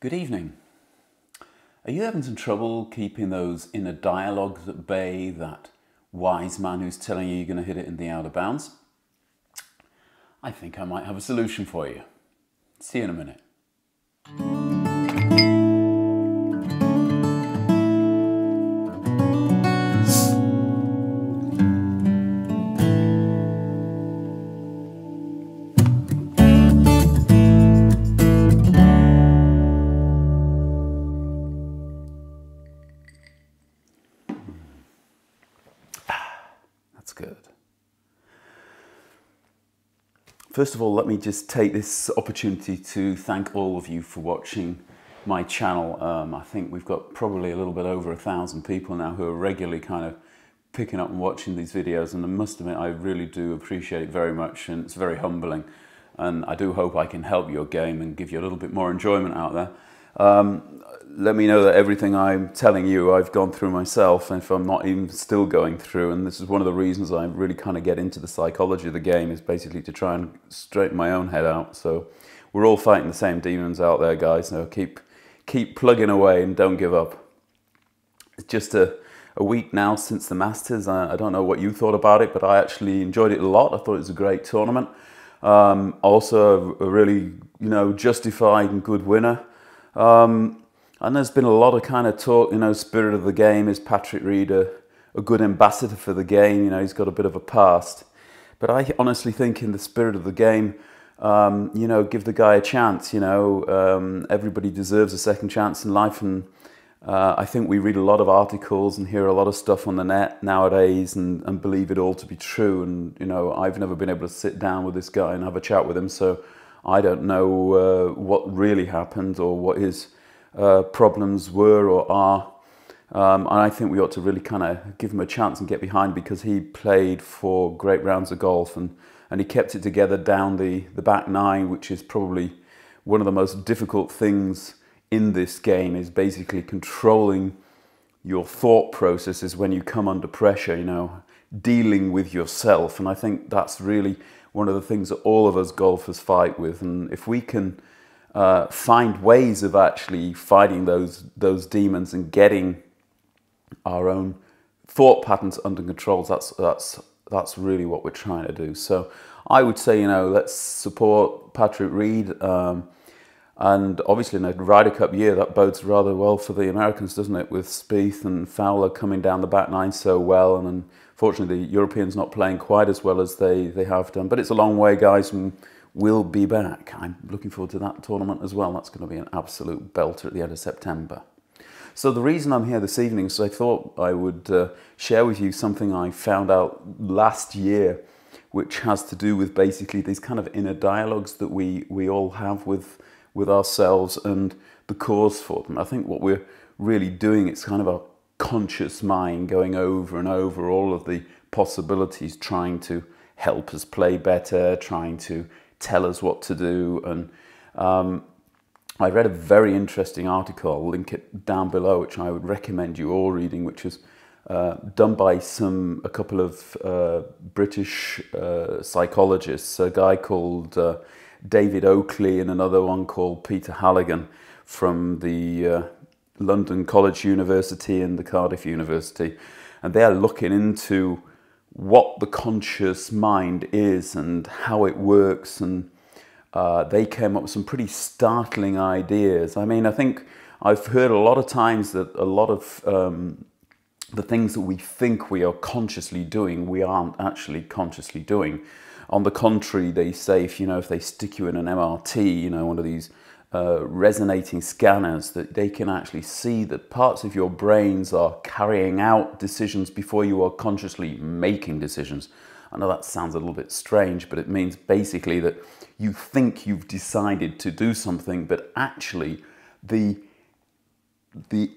Good evening. Are you having some trouble keeping those inner dialogues at bay, that wise man who's telling you you're going to hit it in the out of bounds? I think I might have a solution for you. See you in a minute. That's good. First of all, let me just take this opportunity to thank all of you for watching my channel. I think we've got probably a little bit over 1,000 people now who are regularly kind of picking up and watching these videos, and I must admit I really do appreciate it very much, and it's very humbling, and I do hope I can help your game and give you a little bit more enjoyment out there. Let me know that everything I'm telling you I've gone through myself, and if I'm not even still going through, and this is one of the reasons I really kind of get into the psychology of the game, is basically to try and straighten my own head out. So we're all fighting the same demons out there, guys, so keep plugging away and don't give up. It's just a week now since the Masters. I don't know what you thought about it, but I actually enjoyed it a lot. I thought it was a great tournament. Also a really, justified and good winner. And there's been a lot of kind of talk, spirit of the game. Is Patrick Reed a good ambassador for the game? He's got a bit of a past. But I honestly think in the spirit of the game, give the guy a chance. Everybody deserves a second chance in life. And I think we read a lot of articles and hear a lot of stuff on the net nowadays and believe it all to be true. And, I've never been able to sit down with this guy and have a chat with him. So I don't know what really happened or what his problems were or are, and I think we ought to really kind of give him a chance and get behind, because he played 4 great rounds of golf and he kept it together down the back 9, which is probably one of the most difficult things in this game, is basically controlling your thought processes when you come under pressure, dealing with yourself. And I think that's really one of the things that all of us golfers fight with, and if we can find ways of actually fighting those demons and getting our own thought patterns under control, that's really what we're trying to do. So I would say, let's support Patrick Reed, and obviously in a Ryder Cup year that bodes rather well for the Americans, doesn't it? With Spieth and Fowler coming down the back 9 so well, and unfortunately the Europeans not playing quite as well as they have done. But it's a long way, guys, and we'll be back. I'm looking forward to that tournament as well. That's going to be an absolute belter at the end of September. So the reason I'm here this evening is I thought I would share with you something I found out last year, which has to do with basically these kind of inner dialogues that we all have with ourselves and the cause for them. I think what we're really doing, it's kind of a conscious mind going over and over all of the possibilities, trying to help us play better, trying to tell us what to do. And I read a very interesting article, I'll link it down below, which I would recommend you all reading, which was done by a couple of British psychologists, a guy called David Oakley and another one called Peter Halligan from the London College University and the Cardiff University. And they're looking into what the conscious mind is and how it works, and they came up with some pretty startling ideas. I mean, I think I've heard a lot of times that a lot of the things that we think we are consciously doing, we aren't actually consciously doing. On the contrary, they say if they stick you in an MRT, one of these resonating scanners, that they can actually see that parts of your brains are carrying out decisions before you are consciously making decisions. I know that sounds a little bit strange, but it means basically that you think you've decided to do something, but actually the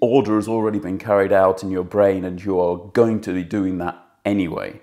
order has already been carried out in your brain and you are going to be doing that anyway.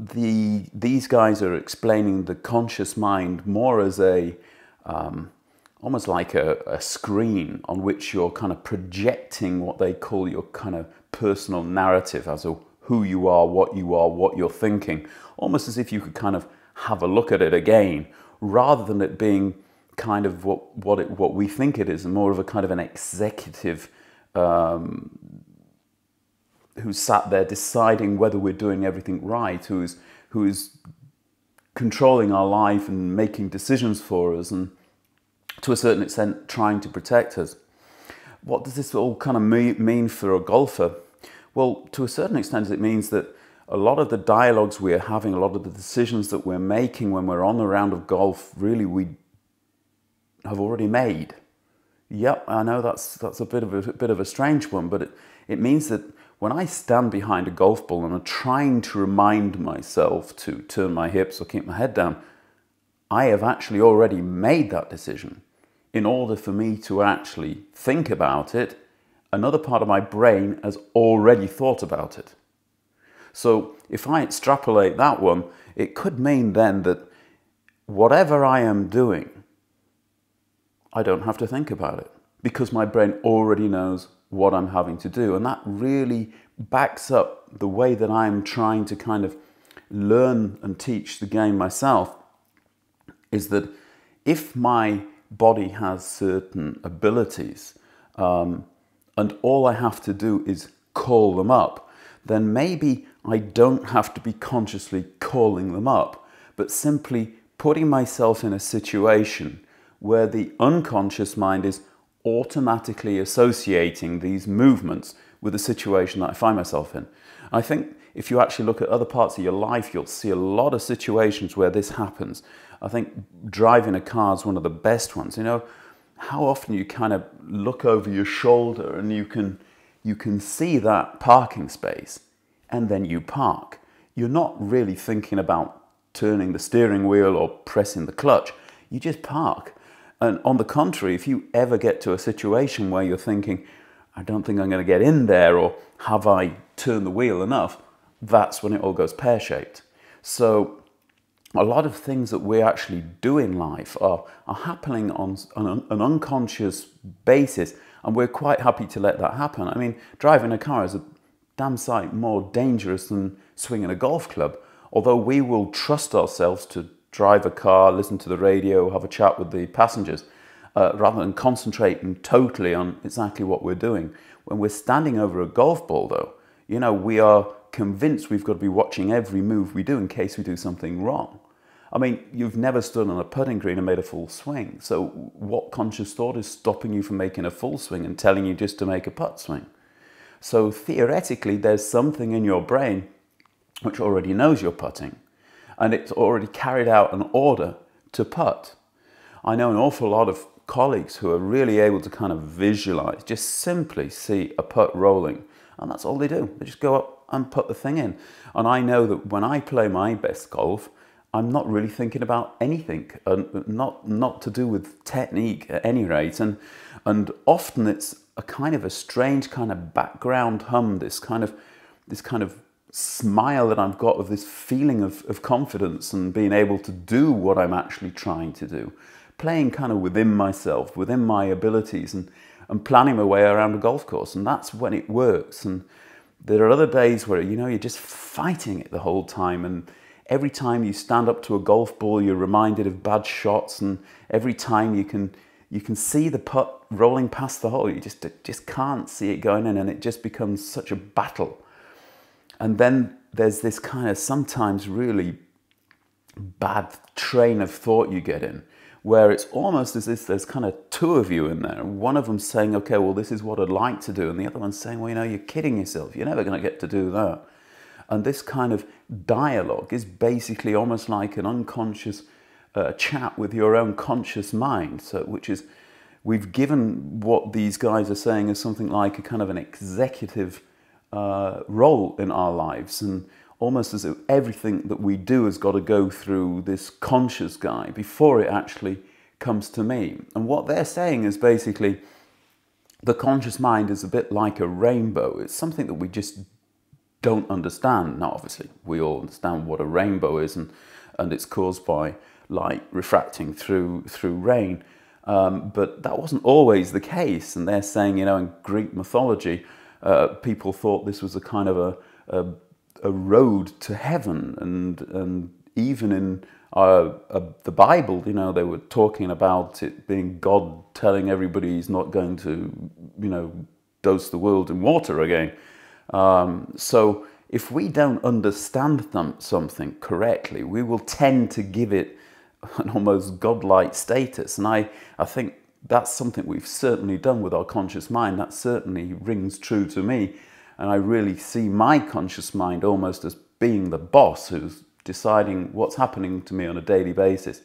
These guys are explaining the conscious mind more as almost like a screen on which you're kind of projecting what they call your kind of personal narrative as to who you are, what you're thinking, almost as if you could kind of have a look at it again, rather than it being kind of what we think it is, and more of a kind of an executive who's sat there deciding whether we're doing everything right, who is controlling our life and making decisions for us, and to a certain extent trying to protect us. What does this all kind of mean for a golfer? Well, to a certain extent it means that a lot of the dialogues we're having, a lot of the decisions that we're making when we're on a round of golf, really we have already made. Yep, I know that's a bit of a strange one, but it means that when I stand behind a golf ball and I'm trying to remind myself to turn my hips or keep my head down, I have actually already made that decision. In order for me to actually think about it, another part of my brain has already thought about it. So if I extrapolate that one, it could mean then that whatever I am doing, I don't have to think about it because my brain already knows what I'm having to do. And that really backs up the way that I'm trying to kind of learn and teach the game myself, is that if my body has certain abilities and all I have to do is call them up, then maybe I don't have to be consciously calling them up, but simply putting myself in a situation where the unconscious mind is automatically associating these movements with the situation that I find myself in. I think if you actually look at other parts of your life, you'll see a lot of situations where this happens. I think driving a car is one of the best ones. You know, how often you kind of look over your shoulder and you can see that parking space, and then you park. You're not really thinking about turning the steering wheel or pressing the clutch. You just park. And on the contrary, if you ever get to a situation where you're thinking, I don't think I'm going to get in there, or have I turned the wheel enough, that's when it all goes pear-shaped. So a lot of things that we actually do in life are happening on an unconscious basis, and we're quite happy to let that happen. I mean, driving a car is a damn sight more dangerous than swinging a golf club, although we will trust ourselves to drive a car, listen to the radio, have a chat with the passengers, rather than concentrating totally on exactly what we're doing. When we're standing over a golf ball, though, you know, we are convinced we've got to be watching every move we do in case we do something wrong. I mean, you've never stood on a putting green and made a full swing. So what conscious thought is stopping you from making a full swing and telling you just to make a putt swing? So theoretically, there's something in your brain which already knows you're putting, and it's already carried out an order to putt. I know an awful lot of colleagues who are really able to kind of visualize, just simply see a putt rolling, and that's all they do. They just go up and put the thing in. And I know that when I play my best golf, I'm not really thinking about anything, not to do with technique at any rate. And often it's a kind of a strange kind of background hum, this kind of smile that I've got of this feeling of confidence and being able to do what I'm actually trying to do. Playing kind of within myself, within my abilities, and planning my way around a golf course. And that's when it works. And there are other days where, you know, you're just fighting it the whole time. And every time you stand up to a golf ball, you're reminded of bad shots. And every time you can see the putt rolling past the hole, you just can't see it going in. And it just becomes such a battle. And then there's this kind of sometimes really bad train of thought you get in, where it's almost as if there's kind of two of you in there. One of them saying, okay, well, this is what I'd like to do. And the other one's saying, well, you know, you're kidding yourself. You're never going to get to do that. And this kind of dialogue is basically almost like an unconscious chat with your own conscious mind. So, which is, we've given what these guys are saying as something like a kind of an executive role in our lives, and almost as if everything that we do has got to go through this conscious guy before it actually comes to me. And what they're saying is basically the conscious mind is a bit like a rainbow. It's something that we just don't understand. Now, obviously, we all understand what a rainbow is, and it's caused by light refracting through rain. But that wasn't always the case. And they're saying, you know, in Greek mythology, people thought this was a kind of a road to heaven, and even in the Bible, you know, they were talking about it being God telling everybody he's not going to, you know, dose the world in water again. So if we don't understand something correctly, we will tend to give it an almost godlike status. And I think that's something we've certainly done with our conscious mind. That certainly rings true to me. And I really see my conscious mind almost as being the boss who's deciding what's happening to me on a daily basis.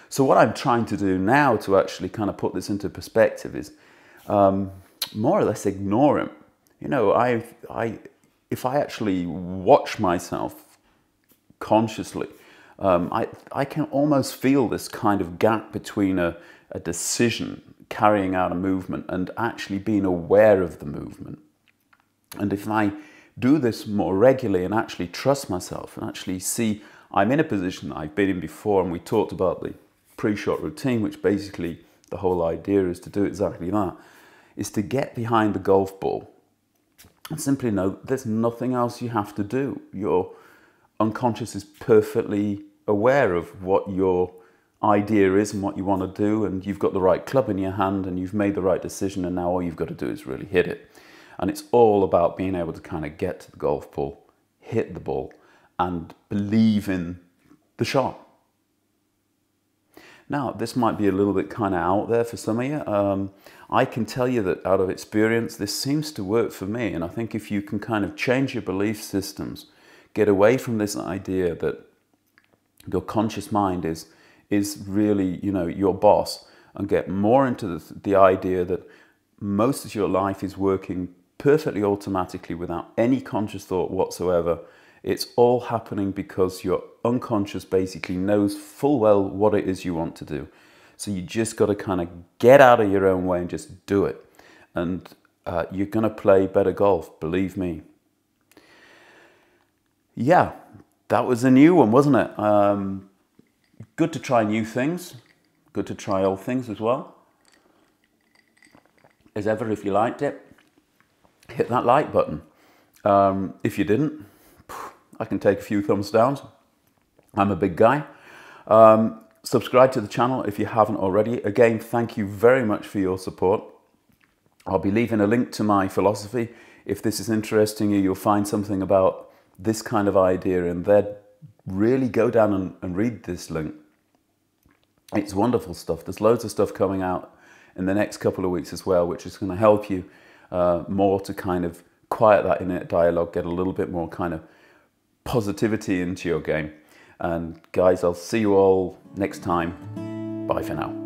So what I'm trying to do now to actually kind of put this into perspective is more or less ignore him. You know, if I actually watch myself consciously, I can almost feel this kind of gap between a decision, carrying out a movement, and actually being aware of the movement. And if I do this more regularly and actually trust myself and actually see I'm in a position that I've been in before, and we talked about the pre-shot routine, which basically the whole idea is to do exactly that, is to get behind the golf ball and simply know there's nothing else you have to do. Your unconscious is perfectly aware of what your idea is and what you want to do, and you've got the right club in your hand and you've made the right decision, and now all you've got to do is really hit it. And it's all about being able to kind of get to the golf ball, hit the ball, and believe in the shot. Now, this might be a little bit kind of out there for some of you. I can tell you that out of experience, this seems to work for me. And I think if you can kind of change your belief systems, get away from this idea that your conscious mind is really, you know, your boss, and get more into the idea that most of your life is working perfectly automatically without any conscious thought whatsoever. It's all happening because your unconscious basically knows full well what it is you want to do. So you just got to kind of get out of your own way and just do it. And you're going to play better golf, believe me. Yeah, that was a new one, wasn't it? Good to try new things. Good to try old things as well. As ever, if you liked it, hit that like button. If you didn't, I can take a few thumbs downs. I'm a big guy. Subscribe to the channel if you haven't already. Again, thank you very much for your support. I'll be leaving a link to my philosophy. If this is interesting you, you'll find something about this kind of idea in there. Really go down and read this link. It's wonderful stuff. There's loads of stuff coming out in the next couple of weeks as well, which is going to help you more to kind of quiet that inner dialogue, get a little bit more kind of positivity into your game. And guys, I'll see you all next time. Bye for now.